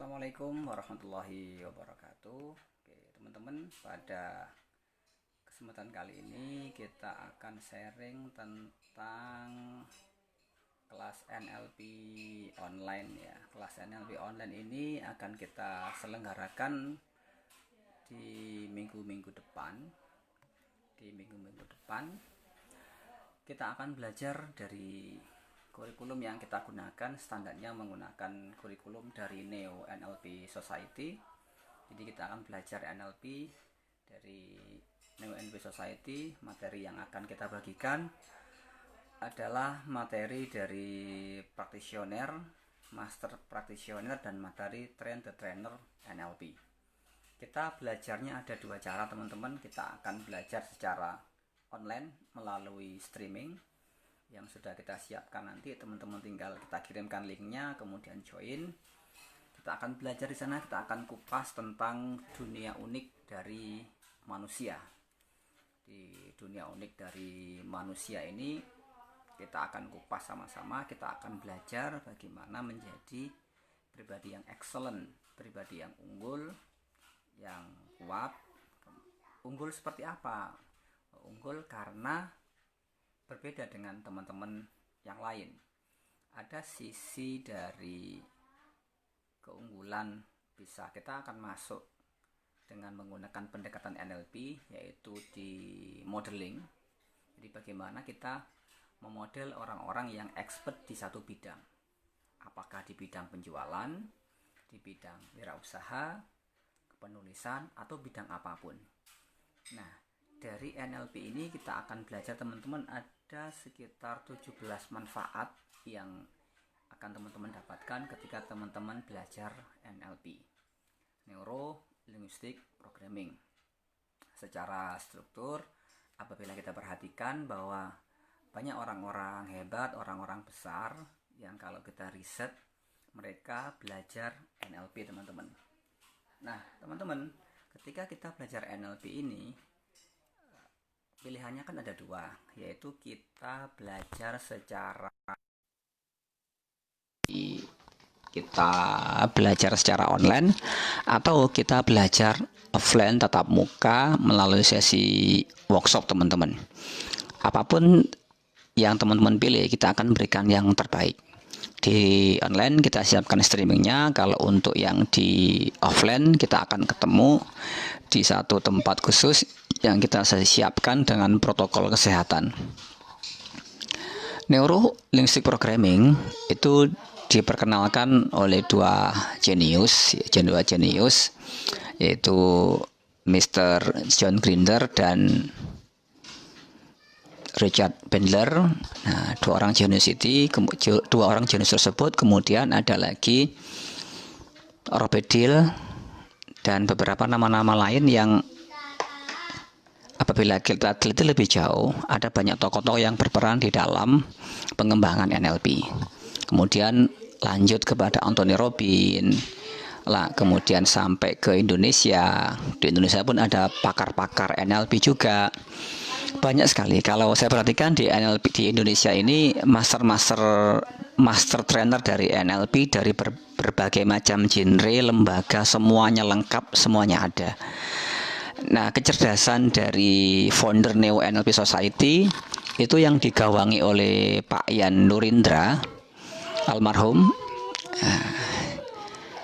Assalamualaikum warahmatullahi wabarakatuh. Oke, teman-teman, pada kesempatan kali ini kita akan sharing tentang kelas NLP online ya. Kelas NLP online ini akan kita selenggarakan di minggu-minggu depan. Di minggu-minggu depan kita akan belajar dari kurikulum yang kita gunakan. Standarnya menggunakan kurikulum dari Neo NLP Society. Jadi kita akan belajar NLP dari Neo NLP Society. Materi yang akan kita bagikan adalah materi dari practitioner, master practitioner, dan materi train the trainer NLP. Kita belajarnya ada dua cara, teman-teman. Kita akan belajar secara online melalui streaming yang sudah kita siapkan. Nanti teman-teman tinggal kita kirimkan linknya, kemudian join. Kita akan belajar di sana, kita akan kupas tentang dunia unik dari manusia. Di dunia unik dari manusia ini kita akan kupas sama-sama. Kita akan belajar bagaimana menjadi pribadi yang excellent, pribadi yang unggul, yang kuat. Unggul seperti apa? Unggul karena berbeda dengan teman-teman yang lain. Ada sisi dari keunggulan, bisa kita akan masuk dengan menggunakan pendekatan NLP, yaitu di modeling. Jadi bagaimana kita memodel orang-orang yang expert di satu bidang, apakah di bidang penjualan, di bidang wirausaha, penulisan, atau bidang apapun. Nah, dari NLP ini kita akan belajar, teman-teman, ada sekitar 17 manfaat yang akan teman-teman dapatkan ketika teman-teman belajar NLP, Neuro Linguistic Programming. Secara struktur, apabila kita perhatikan bahwa banyak orang-orang hebat, orang-orang besar yang kalau kita riset mereka belajar NLP, teman-teman. Nah, teman-teman, ketika kita belajar NLP ini, pilihannya kan ada dua, yaitu kita belajar secara online atau kita belajar offline tatap muka melalui sesi workshop, teman-teman. Apapun yang teman-teman pilih, kita akan berikan yang terbaik. Di online kita siapkan streamingnya. Kalau untuk yang di offline, kita akan ketemu di satu tempat khusus yang kita siapkan dengan protokol kesehatan. Neuro Linguistic Programming itu diperkenalkan oleh dua jenius, yaitu Mr. John Grinder dan Richard Bandler. Nah, dua orang jenius tersebut. Kemudian ada lagi Robert Dill dan beberapa nama-nama lain yang apabila kita teliti lebih jauh, ada banyak tokoh-tokoh yang berperan di dalam pengembangan NLP. Kemudian lanjut kepada Anthony Robbins, kemudian sampai ke Indonesia. Di Indonesia pun ada pakar-pakar NLP juga. Banyak sekali. Kalau saya perhatikan di NLP di Indonesia ini, master trainer dari NLP dari berbagai macam genre, lembaga, semuanya lengkap, semuanya ada. Nah, kecerdasan dari founder Neo NLP Society itu yang digawangi oleh Pak Ian Nurindra almarhum.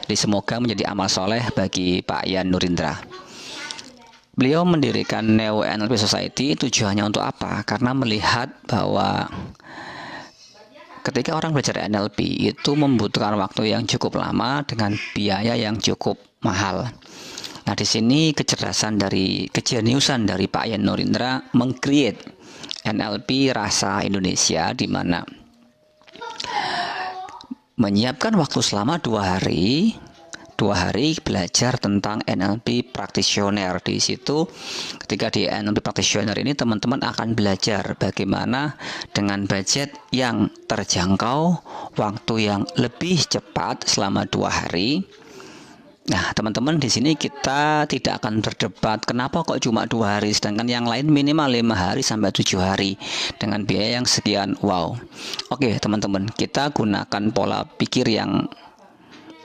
Semoga menjadi amal soleh bagi Pak Ian Nurindra. Beliau mendirikan Neo NLP Society, tujuannya untuk apa? Karena melihat bahwa ketika orang belajar NLP itu membutuhkan waktu yang cukup lama dengan biaya yang cukup mahal. Nah, di sini kejeniusan dari Pak Ian Nurindra meng-create NLP rasa Indonesia, di mana menyiapkan waktu selama 2 hari belajar tentang NLP practitioner. Di situ ketika di NLP practitioner ini teman-teman akan belajar bagaimana dengan budget yang terjangkau, waktu yang lebih cepat selama 2 hari. Nah, teman-teman, di sini kita tidak akan berdebat kenapa kok cuma 2 hari sedangkan yang lain minimal 5 hari sampai 7 hari dengan biaya yang sekian. Wow. Oke, teman-teman, kita gunakan pola pikir yang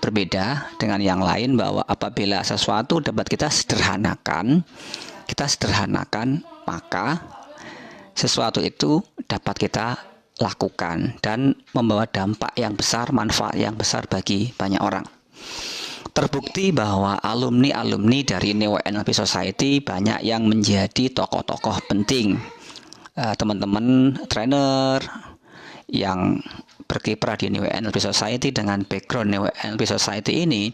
berbeda dengan yang lain, bahwa apabila sesuatu dapat kita sederhanakan, maka sesuatu itu dapat kita lakukan dan membawa dampak yang besar, manfaat yang besar bagi banyak orang. Terbukti bahwa alumni dari Neo NLP Society banyak yang menjadi tokoh-tokoh penting. Teman-teman trainer yang berkiprah di Neo NLP Society dengan background Neo NLP Society ini,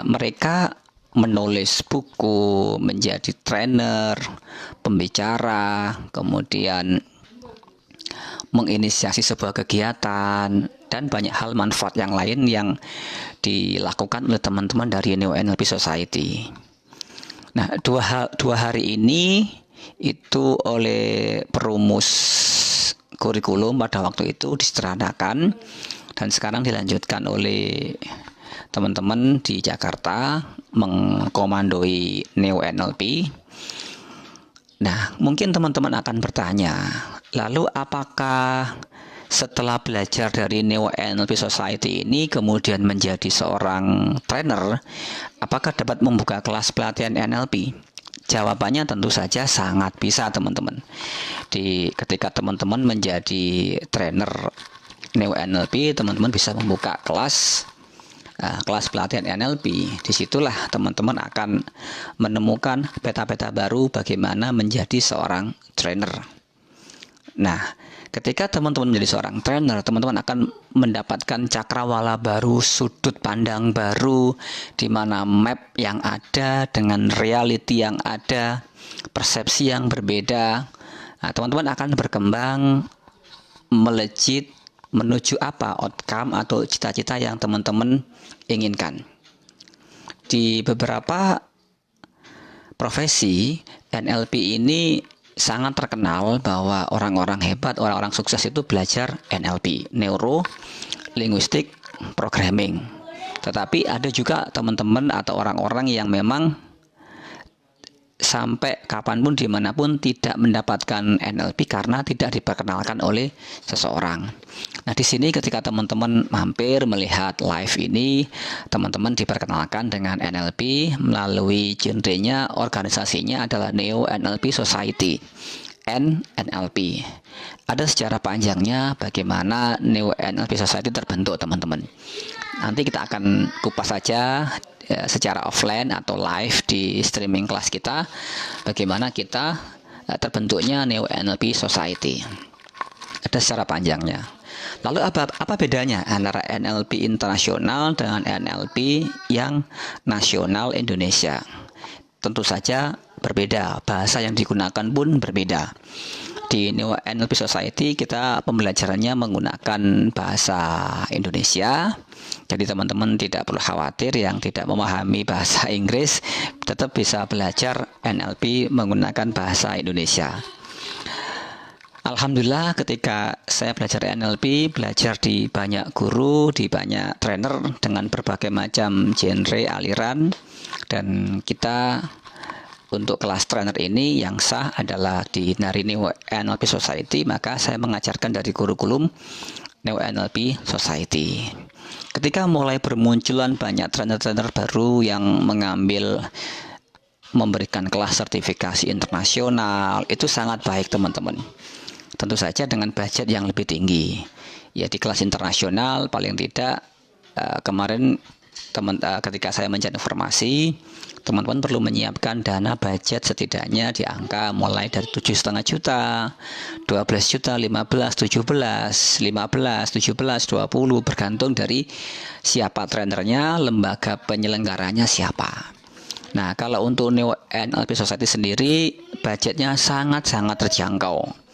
mereka menulis buku, menjadi trainer, pembicara, kemudian menginisiasi sebuah kegiatan, dan banyak hal manfaat yang lain yang dilakukan oleh teman-teman dari Neo NLP Society. Nah, dua hari ini itu oleh perumus kurikulum pada waktu itu disederhanakan, dan sekarang dilanjutkan oleh teman-teman di Jakarta mengkomandoi Neo NLP. Nah, mungkin teman-teman akan bertanya, lalu apakah setelah belajar dari Neo NLP Society ini kemudian menjadi seorang trainer, apakah dapat membuka kelas pelatihan NLP? Jawabannya tentu saja sangat bisa, teman-teman. Ketika teman-teman menjadi trainer Neo NLP, teman-teman bisa membuka kelas pelatihan NLP. Disitulah teman-teman akan menemukan peta-peta baru bagaimana menjadi seorang trainer. Nah, ketika teman-teman menjadi seorang trainer, teman-teman akan mendapatkan cakrawala baru, sudut pandang baru, di mana map yang ada dengan reality yang ada, persepsi yang berbeda. Nah, teman-teman akan berkembang melejit menuju apa outcome atau cita-cita yang teman-teman inginkan. Di beberapa profesi, NLP ini sangat terkenal bahwa orang-orang hebat, orang-orang sukses itu belajar NLP, Neuro Linguistic Programming. Tetapi ada juga teman-teman atau orang-orang yang memang sampai kapanpun dimanapun tidak mendapatkan NLP karena tidak diperkenalkan oleh seseorang. Nah, di sini ketika teman-teman mampir melihat live ini, teman-teman diperkenalkan dengan NLP melalui genrenya, organisasinya adalah Neo NLP Society, NLP. Ada sejarah panjangnya bagaimana Neo NLP Society terbentuk, teman-teman. Nanti kita akan kupas saja secara offline atau live di streaming kelas kita bagaimana kita terbentuknya Neo NLP Society. Ada secara panjangnya. Lalu apa bedanya antara NLP internasional dengan NLP yang nasional Indonesia? Tentu saja berbeda, bahasa yang digunakan pun berbeda. Di Neo NLP Society kita pembelajarannya menggunakan bahasa Indonesia. Jadi teman-teman tidak perlu khawatir yang tidak memahami bahasa Inggris, tetap bisa belajar NLP menggunakan bahasa Indonesia. Alhamdulillah ketika saya belajar NLP, belajar di banyak guru, di banyak trainer dengan berbagai macam genre aliran, dan kita untuk kelas trainer ini yang sah adalah di Neo NLP Society, maka saya mengajarkan dari kurikulum Neo NLP Society. Ketika mulai bermunculan banyak trainer-trainer baru yang memberikan kelas sertifikasi internasional, itu sangat baik, teman-teman. Tentu saja dengan budget yang lebih tinggi. Ya, di kelas internasional paling tidak kemarin ketika saya mencari informasi, teman-teman perlu menyiapkan dana budget setidaknya di angka mulai dari 7,5 juta, 12 juta, 15, 17, 15, 17, 20, bergantung dari siapa trainernya, lembaga penyelenggaranya siapa. Nah, kalau untuk Neo NLP Society sendiri, budgetnya sangat-sangat terjangkau.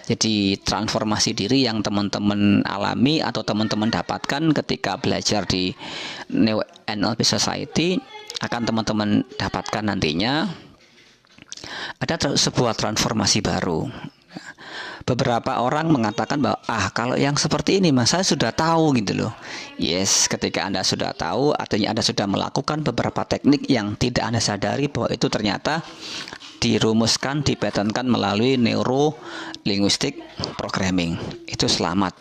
Jadi transformasi diri yang teman-teman alami atau teman-teman dapatkan ketika belajar di Neo NLP Society akan teman-teman dapatkan nantinya ada sebuah transformasi baru. Beberapa orang mengatakan bahwa kalau yang seperti ini mas saya sudah tahu gitu loh. Yes, ketika Anda sudah tahu artinya Anda sudah melakukan beberapa teknik yang tidak Anda sadari bahwa itu ternyata dirumuskan, dipatenkan melalui Neuro Linguistic Programming. Itu selamat.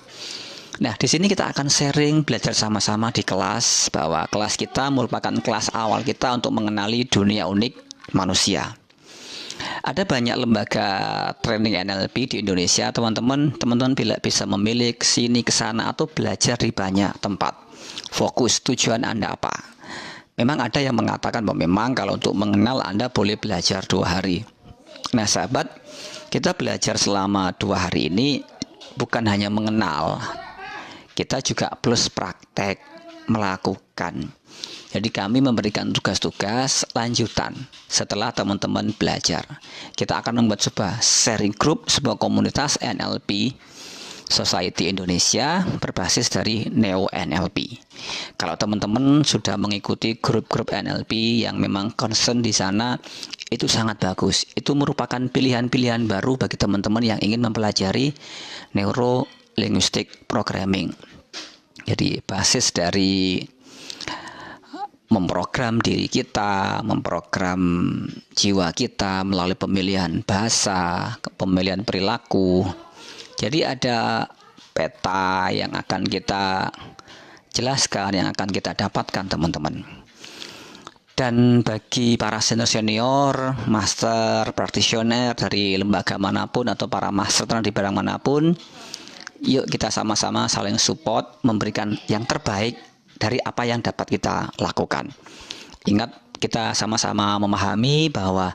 Nah, di sini kita akan sharing belajar sama-sama di kelas, bahwa kelas kita merupakan kelas awal kita untuk mengenali dunia unik manusia. Ada banyak lembaga training NLP di Indonesia, teman-teman. Teman-teman bila bisa memilih sini ke sana atau belajar di banyak tempat. Fokus tujuan Anda apa? Memang ada yang mengatakan bahwa memang kalau untuk mengenal Anda boleh belajar 2 hari. Nah, sahabat, kita belajar selama 2 hari ini bukan hanya mengenal, kita juga plus praktek melakukan. Jadi kami memberikan tugas-tugas lanjutan setelah teman-teman belajar. Kita akan membuat sebuah sharing group, sebuah komunitas NLP Society Indonesia berbasis dari Neo NLP. Kalau teman-teman sudah mengikuti grup-grup NLP yang memang concern di sana, itu sangat bagus. Itu merupakan pilihan-pilihan baru bagi teman-teman yang ingin mempelajari Neuro Linguistic Programming. Jadi basis dari memprogram diri kita, memprogram jiwa kita melalui pemilihan bahasa, pemilihan perilaku. Jadi ada peta yang akan kita jelaskan, yang akan kita dapatkan teman-teman. Dan bagi para senior-senior, master, practitioner dari lembaga manapun atau para master di bidang manapun, yuk kita sama-sama saling support, memberikan yang terbaik dari apa yang dapat kita lakukan. Ingat, kita sama-sama memahami bahwa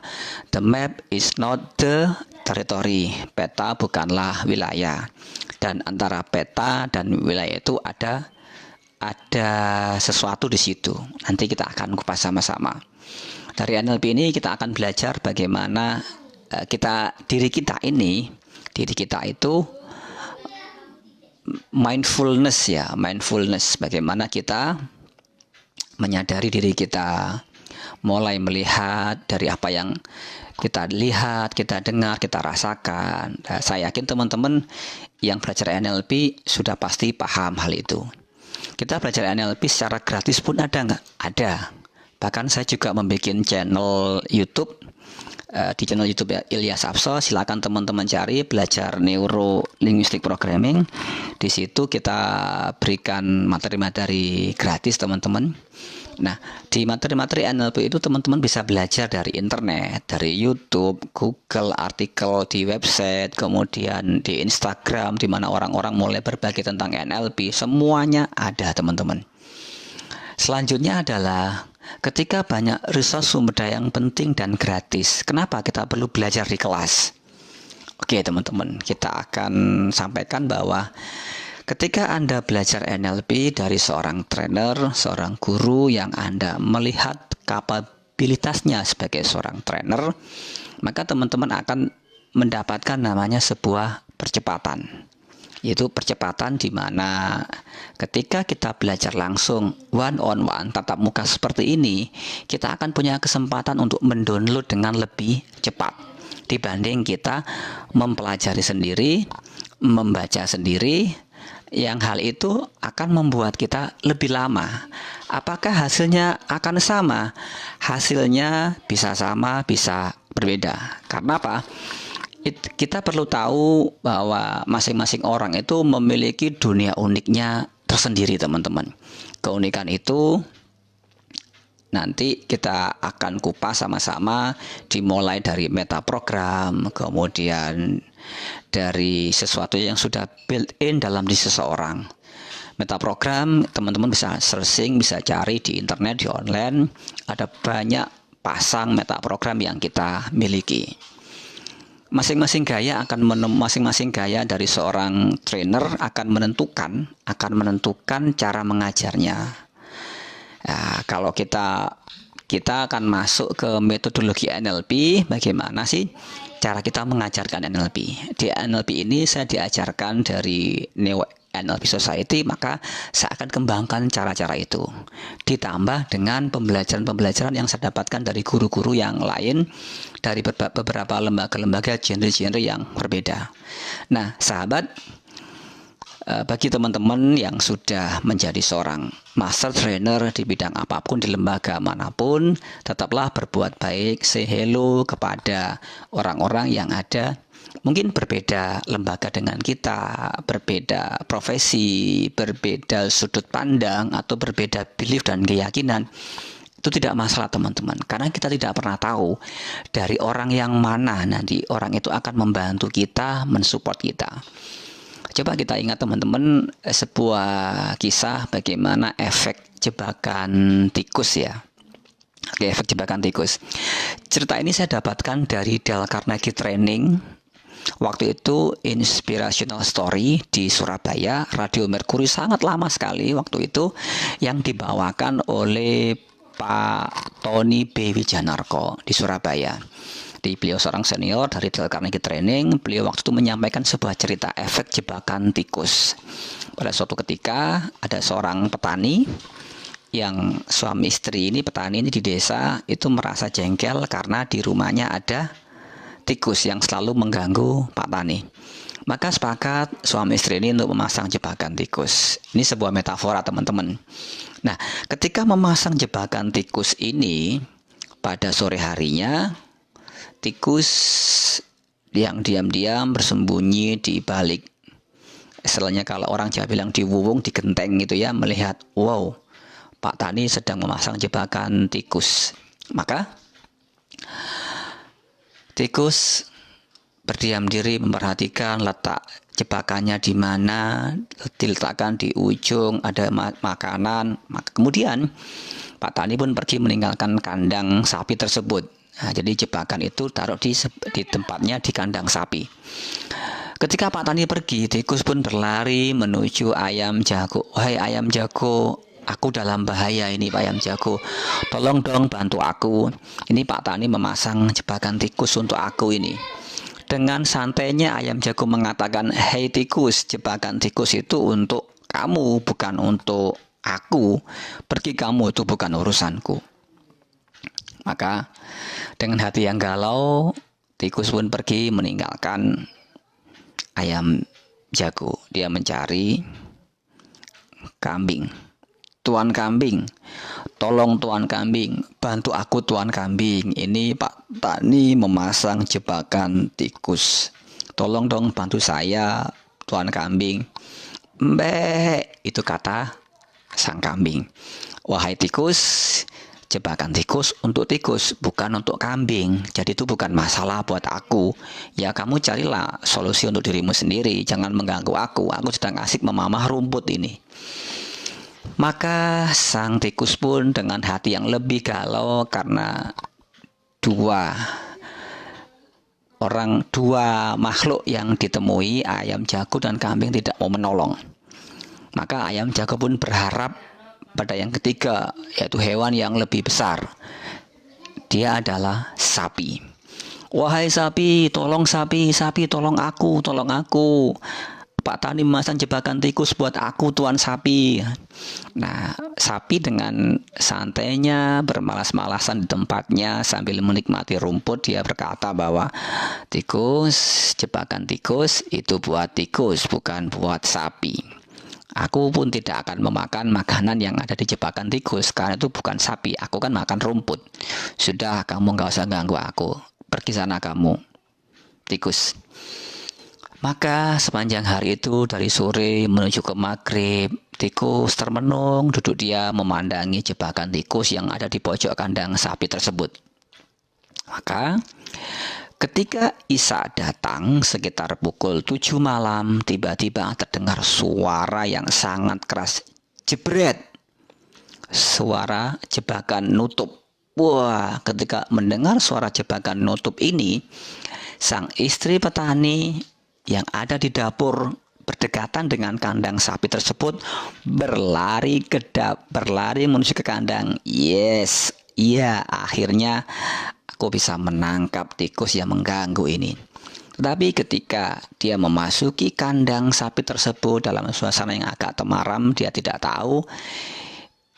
the map is not the territory. Peta bukanlah wilayah. Dan antara peta dan wilayah itu ada sesuatu di situ. Nanti kita akan kupas sama-sama. Dari NLP ini kita akan belajar bagaimana diri kita itu mindfulness, bagaimana kita menyadari diri kita, mulai melihat dari apa yang kita lihat, kita dengar, kita rasakan. Nah, saya yakin teman-teman yang belajar NLP sudah pasti paham hal itu. Kita belajar NLP secara gratis pun ada nggak? Ada. Bahkan saya juga membuat channel YouTube. Di channel YouTube Ilyas Abso, silakan teman-teman cari belajar Neuro Linguistic Programming. Di situ kita berikan materi-materi gratis teman-teman. Nah, di materi-materi NLP itu teman-teman bisa belajar dari internet, dari YouTube, Google, artikel di website, kemudian di Instagram, di mana orang-orang mulai berbagi tentang NLP. Semuanya ada teman-teman. Selanjutnya adalah ketika banyak resource sumber daya yang penting dan gratis, kenapa kita perlu belajar di kelas? Oke teman-teman, kita akan sampaikan bahwa ketika Anda belajar NLP dari seorang trainer, seorang guru yang Anda melihat kapabilitasnya sebagai seorang trainer, maka teman-teman akan mendapatkan namanya sebuah percepatan. Yaitu percepatan di mana ketika kita belajar langsung one on one tatap muka seperti ini, kita akan punya kesempatan untuk mendownload dengan lebih cepat dibanding kita mempelajari sendiri, membaca sendiri, yang hal itu akan membuat kita lebih lama. Apakah hasilnya akan sama? Hasilnya bisa sama, bisa berbeda. Karena apa? Kita perlu tahu bahwa masing-masing orang itu memiliki dunia uniknya tersendiri teman-teman. Keunikan itu nanti kita akan kupas sama-sama, dimulai dari metaprogram, kemudian dari sesuatu yang sudah built-in dalam diri seseorang. Metaprogram teman-teman bisa searching, bisa cari di internet, di online. Ada banyak pasang metaprogram yang kita miliki. Masing-masing gaya dari seorang trainer akan menentukan cara mengajarnya. Nah, kalau kita akan masuk ke metodologi NLP, bagaimana sih cara kita mengajarkan NLP? Di NLP ini saya diajarkan dari Neo NLP Society, maka saya akan kembangkan cara-cara itu ditambah dengan pembelajaran-pembelajaran yang saya dapatkan dari guru-guru yang lain, dari beberapa lembaga-lembaga genre-genre yang berbeda. Nah sahabat, bagi teman-teman yang sudah menjadi seorang master trainer di bidang apapun, di lembaga manapun, tetaplah berbuat baik, say hello kepada orang-orang yang ada mungkin berbeda lembaga dengan kita, berbeda profesi, berbeda sudut pandang, atau berbeda belief dan keyakinan. Itu tidak masalah teman-teman, karena kita tidak pernah tahu dari orang yang mana nanti orang itu akan membantu kita, mensupport kita. Coba kita ingat teman-teman sebuah kisah bagaimana efek jebakan tikus ya. Oke, efek jebakan tikus. Cerita ini saya dapatkan dari Dale Carnegie Training. Waktu itu inspirational story di Surabaya, Radio Mercury sangat lama sekali waktu itu, yang dibawakan oleh Pak Tony B. Wijanarko di Surabaya. Beliau seorang senior dari Dale Carnegie Training. Beliau waktu itu menyampaikan sebuah cerita efek jebakan tikus. Pada suatu ketika ada seorang petani yang suami istri ini, petani ini di desa itu merasa jengkel karena di rumahnya ada tikus yang selalu mengganggu Pak Tani. Maka sepakat suami istri ini untuk memasang jebakan tikus. Ini sebuah metafora teman-teman. Nah, ketika memasang jebakan tikus ini, pada sore harinya tikus yang diam-diam bersembunyi di balik, istilahnya kalau orang Jawa bilang di wuwung, di genteng gitu ya, melihat wow, Pak Tani sedang memasang jebakan tikus. Maka tikus berdiam diri memperhatikan letak jebakannya di mana, diletakkan di ujung, ada makanan. Kemudian Pak Tani pun pergi meninggalkan kandang sapi tersebut. Nah, jadi jebakan itu taruh di tempatnya di kandang sapi. Ketika Pak Tani pergi, tikus pun berlari menuju ayam jago. Wahai ayam jago, aku dalam bahaya ini Pak ayam jago. Tolong dong bantu aku. Ini Pak Tani memasang jebakan tikus untuk aku ini. Dengan santainya ayam jago mengatakan, hei tikus, jebakan tikus itu untuk kamu, bukan untuk aku. Pergi kamu, itu bukan urusanku. Maka dengan hati yang galau, tikus pun pergi meninggalkan ayam jago. Dia mencari kambing. Tuan kambing, tolong tuan kambing, bantu aku tuan kambing. Ini Pak Tani memasang jebakan tikus. Tolong dong bantu saya tuan kambing. Mbek, itu kata sang kambing. Wahai tikus, jebakan tikus untuk tikus, bukan untuk kambing. Jadi itu bukan masalah buat aku. Ya kamu carilah solusi untuk dirimu sendiri, jangan mengganggu aku. Aku sedang asik memamah rumput ini. Maka sang tikus pun dengan hati yang lebih galau karena dua makhluk yang ditemui, ayam jago dan kambing, tidak mau menolong. Maka ayam jago pun berharap pada yang ketiga, yaitu hewan yang lebih besar. Dia adalah sapi. Wahai sapi, tolong aku, tolong aku. Pak Tani memasang jebakan tikus buat aku tuan sapi. Nah, sapi dengan santainya bermalas-malasan di tempatnya sambil menikmati rumput, dia berkata bahwa tikus, jebakan tikus itu buat tikus, bukan buat sapi. Aku pun tidak akan memakan makanan yang ada di jebakan tikus, karena itu bukan sapi, aku kan makan rumput. Sudah, kamu gak usah ganggu aku. Pergi sana kamu, tikus. Maka sepanjang hari itu dari sore menuju ke maghrib, tikus termenung duduk dia memandangi jebakan tikus yang ada di pojok kandang sapi tersebut. Maka ketika Isya datang sekitar pukul 7 malam, tiba-tiba terdengar suara yang sangat keras. Jebret! Suara jebakan nutup. Wah, ketika mendengar suara jebakan nutup ini, sang istri petani yang ada di dapur berdekatan dengan kandang sapi tersebut berlari menuju ke kandang. Yes, iya, akhirnya aku bisa menangkap tikus yang mengganggu ini. Tetapi ketika dia memasuki kandang sapi tersebut dalam suasana yang agak temaram, dia tidak tahu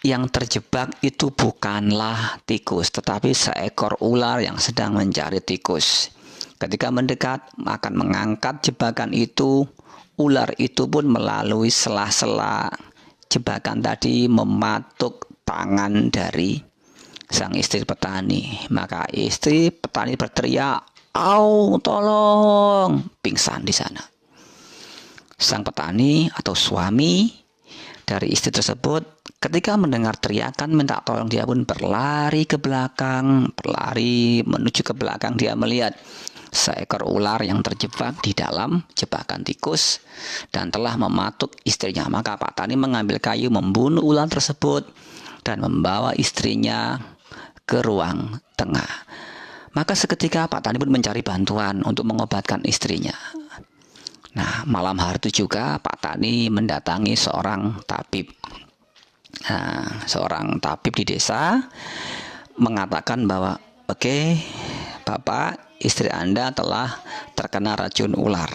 yang terjebak itu bukanlah tikus, tetapi seekor ular yang sedang mencari tikus. Ketika mendekat akan mengangkat jebakan itu, ular itu pun melalui sela-sela jebakan tadi mematuk tangan dari sang istri petani. Maka istri petani berteriak, "Au, tolong!" Pingsan di sana. Sang petani atau suami dari istri tersebut ketika mendengar teriakan minta tolong, dia pun berlari ke belakang, berlari menuju ke belakang. Dia melihat seekor ular yang terjebak di dalam jebakan tikus dan telah mematuk istrinya. Maka Pak Tani mengambil kayu, membunuh ular tersebut dan membawa istrinya ke ruang tengah. Maka seketika Pak Tani pun mencari bantuan untuk mengobatkan istrinya. Nah, malam hari itu juga Pak Tani mendatangi seorang tabib. Nah, seorang tabib di desa mengatakan bahwa, "Oke, Bapak, istri Anda telah terkena racun ular.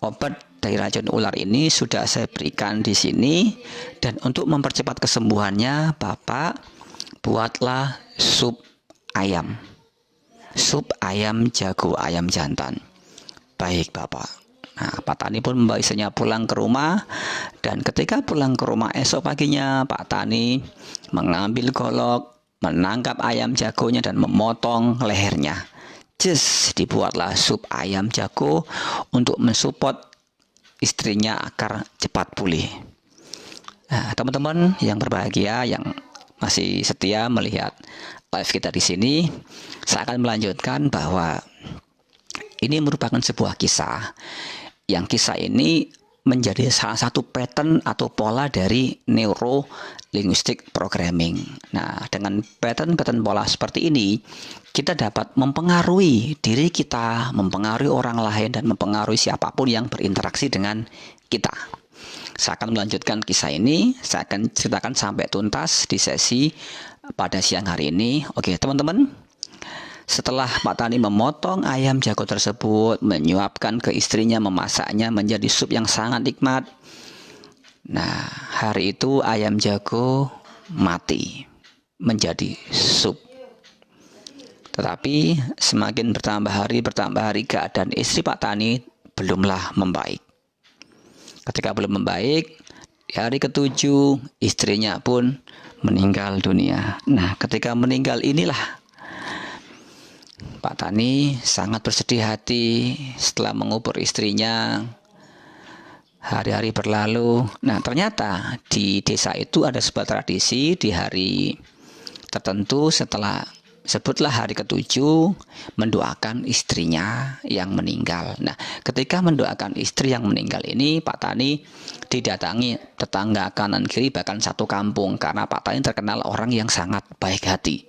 Obat dari racun ular ini sudah saya berikan di sini, dan untuk mempercepat kesembuhannya, Bapak buatlah sup ayam. Sup ayam jago, ayam jantan." "Baik, Bapak." Nah, Pak Tani pun membawa istrinya pulang ke rumah, dan ketika pulang ke rumah esok paginya, Pak Tani mengambil golok, menangkap ayam jagonya dan memotong lehernya. Dibuatlah sup ayam jago untuk mensupport istrinya agar cepat pulih. Nah, teman-teman yang berbahagia, yang masih setia melihat live kita di sini, saya akan melanjutkan bahwa ini merupakan sebuah kisah. Yang kisah ini menjadi salah satu pattern atau pola dari neuro linguistic programming. Nah, dengan pattern pola seperti ini, kita dapat mempengaruhi diri kita, mempengaruhi orang lain, dan mempengaruhi siapapun yang berinteraksi dengan kita. Saya akan melanjutkan kisah ini, saya akan ceritakan sampai tuntas di sesi pada siang hari ini. Oke, teman-teman. Setelah Pak Tani memotong ayam jago tersebut, menyuapkan ke istrinya, memasaknya menjadi sup yang sangat nikmat. Nah, hari itu ayam jago mati menjadi sup. Tetapi semakin bertambah hari keadaan istri Pak Tani belumlah membaik. Ketika belum membaik, di hari ke-7 istrinya pun meninggal dunia. Nah, ketika meninggal inilah Pak Tani sangat bersedih hati setelah mengubur istrinya. Hari-hari berlalu. Nah, ternyata di desa itu ada sebuah tradisi di hari tertentu setelah, sebutlah hari ke-7, mendoakan istrinya yang meninggal. Nah, ketika mendoakan istri yang meninggal ini, Pak Tani didatangi tetangga kanan kiri, bahkan satu kampung, karena Pak Tani terkenal orang yang sangat baik hati.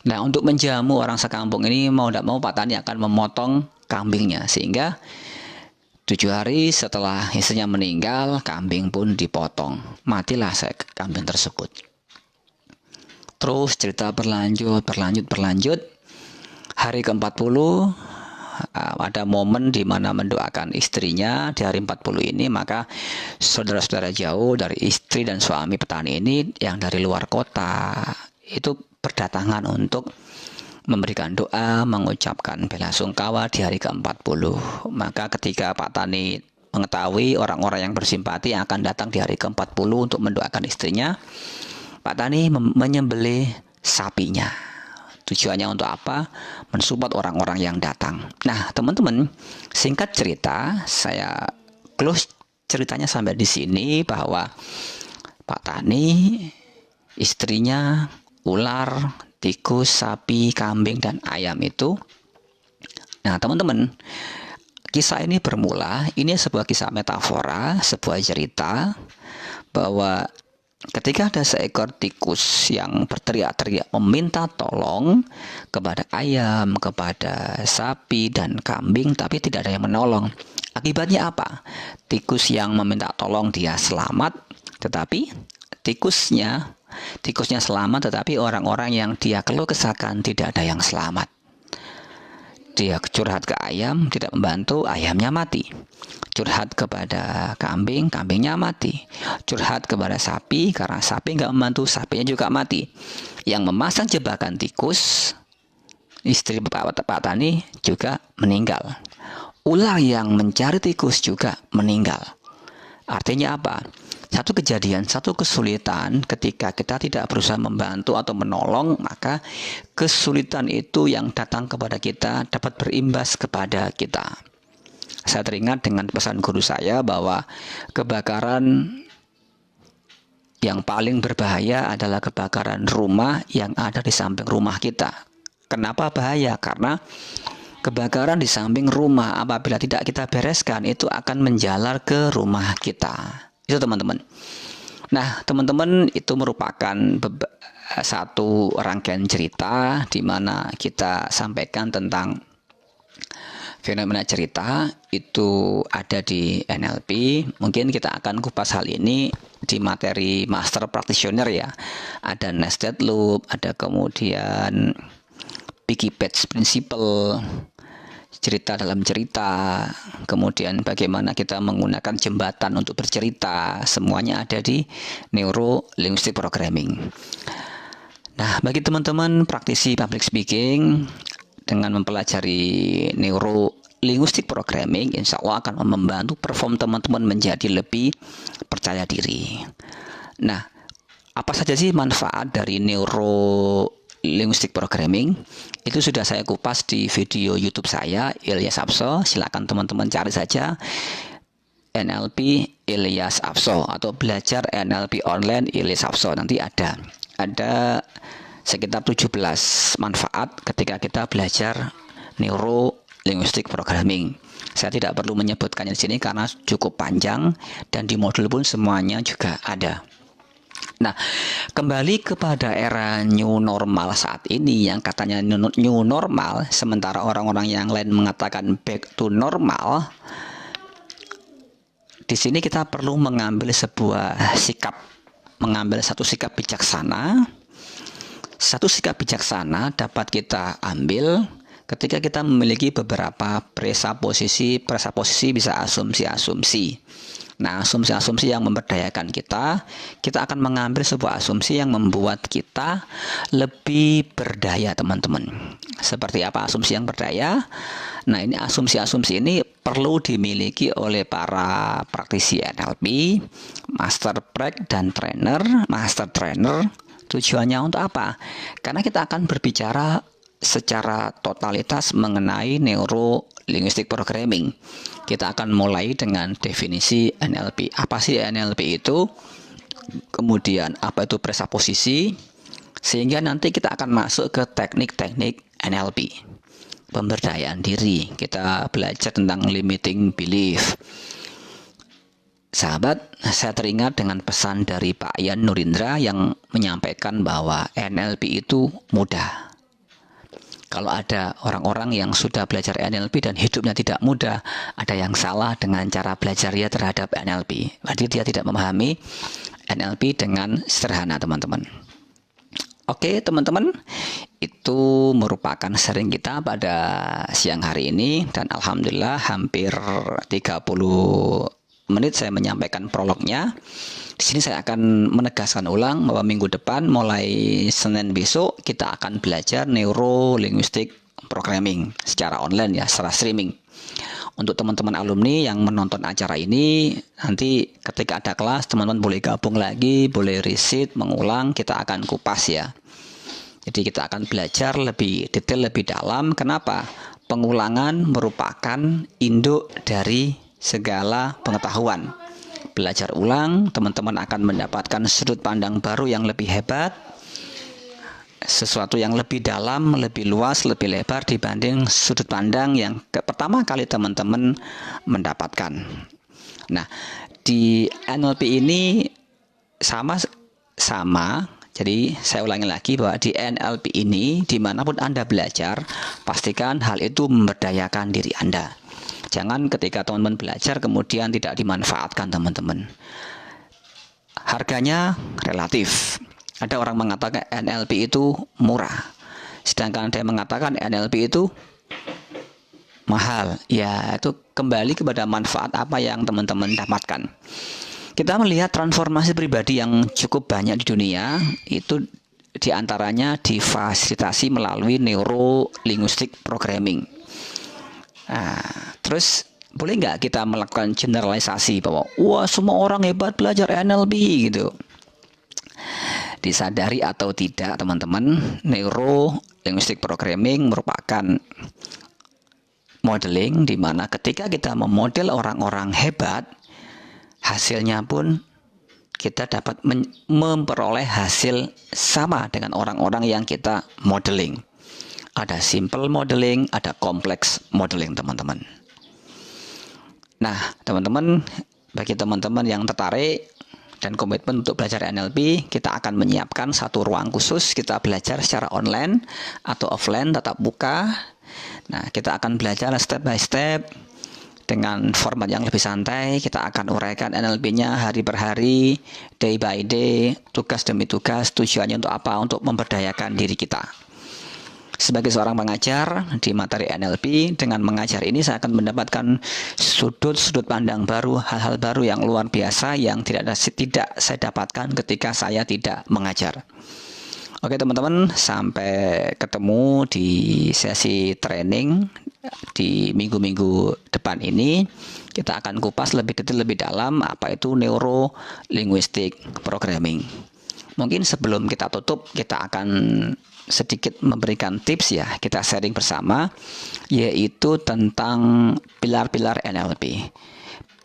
Nah, untuk menjamu orang sekampung ini, mau tidak mau Pak Tani akan memotong kambingnya, sehingga 7 hari setelah istrinya meninggal, kambing pun dipotong. Matilah kambing tersebut. Terus cerita berlanjut. Hari ke-40 ada momen di mana mendoakan istrinya di hari 40 ini, maka saudara-saudara jauh dari istri dan suami petani ini yang dari luar kota itu berdatangan untuk memberikan doa, mengucapkan bela sungkawa di hari ke-40. Maka ketika Pak Tani mengetahui orang-orang yang bersimpati yang akan datang di hari ke-40 untuk mendoakan istrinya, Pak Tani menyembelih sapinya. Tujuannya untuk apa? Mensupport orang-orang yang datang. Nah, teman-teman, singkat cerita, saya close ceritanya sampai di sini, bahwa Pak Tani, istrinya, ular, tikus, sapi, kambing, dan ayam itu. Nah, teman-teman, kisah ini bermula, ini sebuah kisah metafora, sebuah cerita bahwa ketika ada seekor tikus yang berteriak-teriak meminta tolong kepada ayam, kepada sapi dan kambing, tapi tidak ada yang menolong. Akibatnya apa? Tikus yang meminta tolong dia selamat, tetapi tikusnya selamat, tetapi orang-orang yang dia keluh kesahkan tidak ada yang selamat. Dia curhat ke ayam, tidak membantu, ayamnya mati. Curhat kepada kambing, kambingnya mati. Curhat kepada sapi, karena sapi nggak membantu, sapinya juga mati. Yang memasang jebakan tikus, istri Pak Tani, juga meninggal. Ular yang mencari tikus juga meninggal. Artinya apa? satu kejadian, satu kesulitan ketika kita tidak berusaha membantu atau menolong, maka kesulitan itu yang datang kepada kita dapat berimbas kepada kita. Saya teringat dengan pesan guru saya bahwa kebakaran yang paling berbahaya adalah kebakaran rumah yang ada di samping rumah kita. Kenapa bahaya? Karena kebakaran di samping rumah apabila tidak kita bereskan itu akan menjalar ke rumah kita. Itu teman-teman. Nah, teman-teman, itu merupakan satu rangkaian cerita di mana kita sampaikan tentang fenomena cerita itu ada di NLP. Mungkin kita akan kupas hal ini di materi Master Practitioner ya. Ada nested loop, ada kemudian Picky Patch Principle, cerita dalam cerita, kemudian bagaimana kita menggunakan jembatan untuk bercerita, semuanya ada di Neuro Linguistic Programming. Nah, bagi teman-teman praktisi public speaking, dengan mempelajari Neuro Linguistic Programming, insya Allah akan membantu perform teman-teman menjadi lebih percaya diri. Nah, apa saja sih manfaat dari Neuro Linguistic Programming? Itu sudah saya kupas di video YouTube saya, Ilyas Abso. Silakan teman-teman cari saja NLP Ilyas Abso atau belajar NLP online Ilyas Abso. Nanti ada sekitar 17 manfaat ketika kita belajar Neuro Linguistic Programming. Saya tidak perlu menyebutkannya di sini karena cukup panjang dan di modul pun semuanya juga ada. Nah, kembali kepada era new normal saat ini yang katanya new normal, sementara orang-orang yang lain mengatakan back to normal. Di sini kita perlu mengambil sebuah sikap, mengambil satu sikap bijaksana. Satu sikap bijaksana dapat kita ambil ketika kita memiliki beberapa presaposisi bisa asumsi-asumsi. Nah, asumsi-asumsi yang memberdayakan kita akan mengambil sebuah asumsi yang membuat kita lebih berdaya, teman-teman. Seperti apa asumsi yang berdaya? Nah, ini asumsi-asumsi ini perlu dimiliki oleh para praktisi NLP, master prac dan trainer, master trainer. Tujuannya untuk apa? Karena kita akan berbicara secara totalitas mengenai Neuro Linguistic Programming. Kita akan mulai dengan definisi NLP. Apa sih NLP itu? Kemudian apa itu presaposisi? Sehingga nanti kita akan masuk ke teknik-teknik NLP. Pemberdayaan diri. Kita belajar tentang limiting belief. Sahabat, saya teringat dengan pesan dari Pak Ian Nurindra yang menyampaikan bahwa NLP itu mudah. Kalau ada orang-orang yang sudah belajar NLP dan hidupnya tidak mudah, ada yang salah dengan cara belajarnya terhadap NLP. Berarti dia tidak memahami NLP dengan sederhana, teman-teman. Oke, teman-teman, itu merupakan sharing kita pada siang hari ini dan alhamdulillah hampir 30 menit saya menyampaikan prolognya. Di sini saya akan menegaskan ulang bahwa minggu depan mulai Senin besok kita akan belajar Neuro Linguistic Programming secara online ya, secara streaming. Untuk teman-teman alumni yang menonton acara ini, nanti ketika ada kelas teman-teman boleh gabung lagi, boleh resit, mengulang, kita akan kupas ya. Jadi kita akan belajar lebih detail, lebih dalam. Kenapa? Pengulangan merupakan induk dari segala pengetahuan. Belajar ulang, teman-teman akan mendapatkan sudut pandang baru yang lebih hebat, sesuatu yang lebih dalam, lebih luas, lebih lebar dibanding sudut pandang yang pertama kali teman-teman mendapatkan. Nah, di NLP ini sama. Jadi saya ulangi lagi bahwa di NLP ini dimanapun Anda belajar, pastikan hal itu memberdayakan diri Anda. Jangan ketika teman-teman belajar kemudian tidak dimanfaatkan, teman-teman. Harganya relatif. Ada orang mengatakan NLP itu murah, sedangkan ada yang mengatakan NLP itu mahal. Ya, itu kembali kepada manfaat apa yang teman-teman dapatkan. Kita melihat transformasi pribadi yang cukup banyak di dunia, itu diantaranya difasilitasi melalui Neuro Linguistic Programming. Nah, terus boleh nggak kita melakukan generalisasi bahwa wah semua orang hebat belajar NLP gitu? Disadari atau tidak teman-teman, neuro linguistic programming merupakan modeling di mana ketika kita memodel orang-orang hebat, hasilnya pun kita dapat memperoleh hasil sama dengan orang-orang yang kita modeling. Ada simple modeling, ada kompleks modeling teman-teman. Nah, teman-teman, bagi teman-teman yang tertarik dan komitmen untuk belajar NLP, kita akan menyiapkan satu ruang khusus. Kita belajar secara online atau offline, tatap muka. Nah, kita akan belajar step by step dengan format yang lebih santai. Kita akan uraikan NLP-nya hari per hari, day by day, tugas demi tugas. Tujuannya untuk apa? Untuk memberdayakan diri kita. Sebagai seorang pengajar di materi NLP, dengan mengajar ini saya akan mendapatkan sudut-sudut pandang baru, hal-hal baru yang luar biasa yang tidak saya dapatkan ketika saya tidak mengajar. Oke teman-teman, sampai ketemu di sesi training di minggu-minggu depan ini. Kita akan kupas lebih detail, lebih dalam apa itu neuro linguistic programming. Mungkin sebelum kita tutup, kita akan sedikit memberikan tips ya, kita sharing bersama, yaitu tentang pilar-pilar NLP.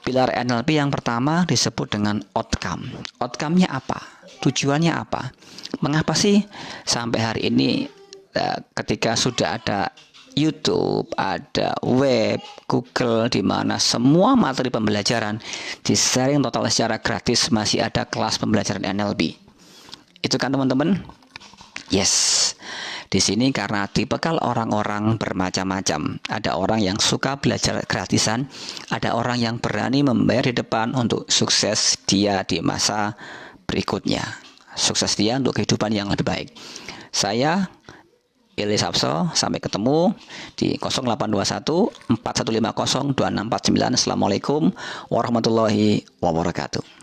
Pilar NLP yang pertama disebut dengan outcome. Outcome-nya apa? Tujuannya apa? Mengapa sih sampai hari ini ketika sudah ada YouTube, ada web, Google, di mana semua materi pembelajaran di-sharing total secara gratis, masih ada kelas pembelajaran NLP? Itu kan teman-teman? Yes, di sini karena tipikal orang-orang bermacam-macam. Ada orang yang suka belajar gratisan, ada orang yang berani membayar di depan untuk sukses dia di masa berikutnya. Sukses dia untuk kehidupan yang lebih baik. Saya, Ili Sapso, sampai ketemu di 0821 4150 2649. Assalamualaikum warahmatullahi wabarakatuh.